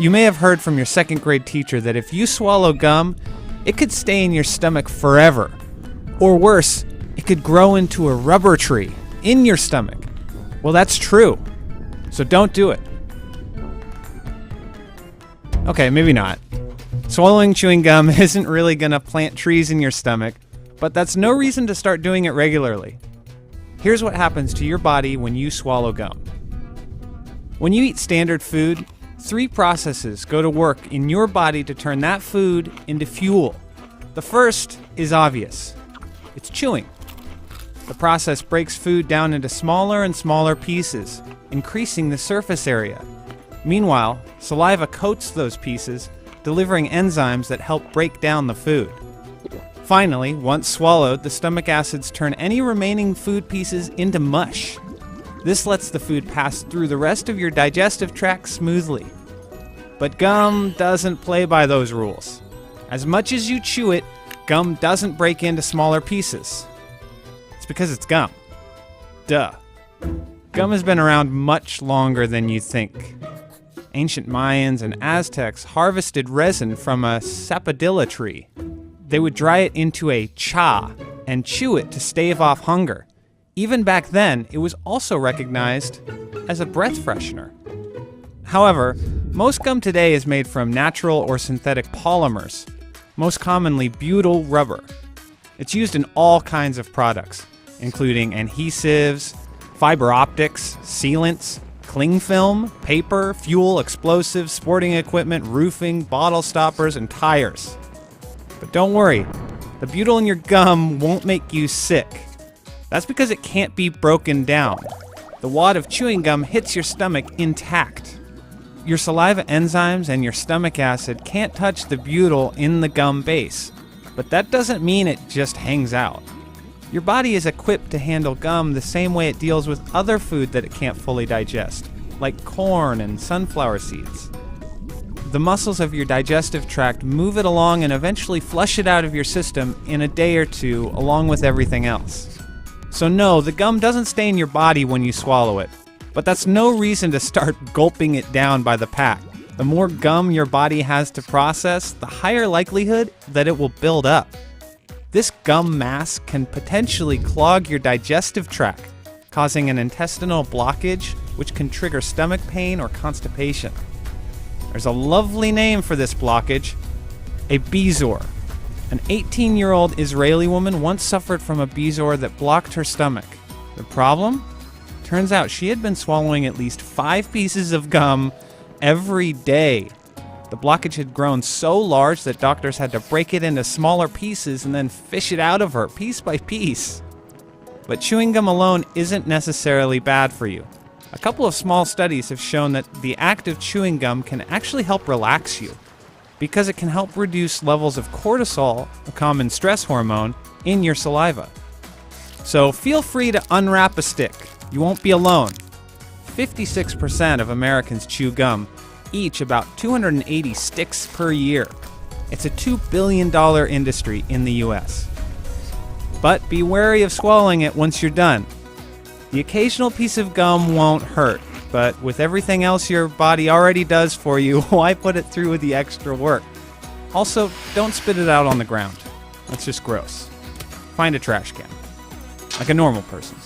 You may have heard from your second grade teacher that if you swallow gum, it could stay in your stomach forever. Or worse, it could grow into a rubber tree in your stomach. Well, that's true. So don't do it. Okay, maybe not. Swallowing chewing gum isn't really going to plant trees in your stomach, but that's no reason to start doing it regularly. Here's what happens to your body when you swallow gum. When you eat standard food, 3 processes go to work in your body to turn that food into fuel. The first is obvious. It's chewing. The process breaks food down into smaller and smaller pieces, increasing the surface area. Meanwhile, saliva coats those pieces, delivering enzymes that help break down the food. Finally, once swallowed, the stomach acids turn any remaining food pieces into mush. This lets the food pass through the rest of your digestive tract smoothly. But gum doesn't play by those rules. As much as you chew it, gum doesn't break into smaller pieces. It's because it's gum. Duh. Gum has been around much longer than you think. Ancient Mayans and Aztecs harvested resin from a sapodilla tree. They would dry it into a cha and chew it to stave off hunger. Even back then, it was also recognized as a breath freshener. However, most gum today is made from natural or synthetic polymers, most commonly butyl rubber. It's used in all kinds of products, including adhesives, fiber optics, sealants, cling film, paper, fuel, explosives, sporting equipment, roofing, bottle stoppers, and tires. But don't worry, the butyl in your gum won't make you sick. That's because it can't be broken down. The wad of chewing gum hits your stomach intact. Your saliva enzymes and your stomach acid can't touch the butyl in the gum base, but that doesn't mean it just hangs out. Your body is equipped to handle gum the same way it deals with other food that it can't fully digest, like corn and sunflower seeds. The muscles of your digestive tract move it along and eventually flush it out of your system in a day or two, along with everything else. So no, the gum doesn't stay in your body when you swallow it, but that's no reason to start gulping it down by the pack. The more gum your body has to process, the higher likelihood that it will build up. This gum mass can potentially clog your digestive tract, causing an intestinal blockage, which can trigger stomach pain or constipation. There's a lovely name for this blockage, a bezor. An 18-year-old Israeli woman once suffered from a bezor that blocked her stomach. The problem? Turns out she had been swallowing at least 5 pieces of gum every day. The blockage had grown so large that doctors had to break it into smaller pieces and then fish it out of her, piece by piece. But chewing gum alone isn't necessarily bad for you. A couple of small studies have shown that the act of chewing gum can actually help relax you, because it can help reduce levels of cortisol, a common stress hormone, in your saliva. So feel free to unwrap a stick. You won't be alone. 56% of Americans chew gum, each about 280 sticks per year. It's a $2 billion industry in the US. But be wary of swallowing it once you're done. The occasional piece of gum won't hurt, but with everything else your body already does for you, why put it through with the extra work? Also, don't spit it out on the ground. That's just gross. Find a trash can, like a normal person.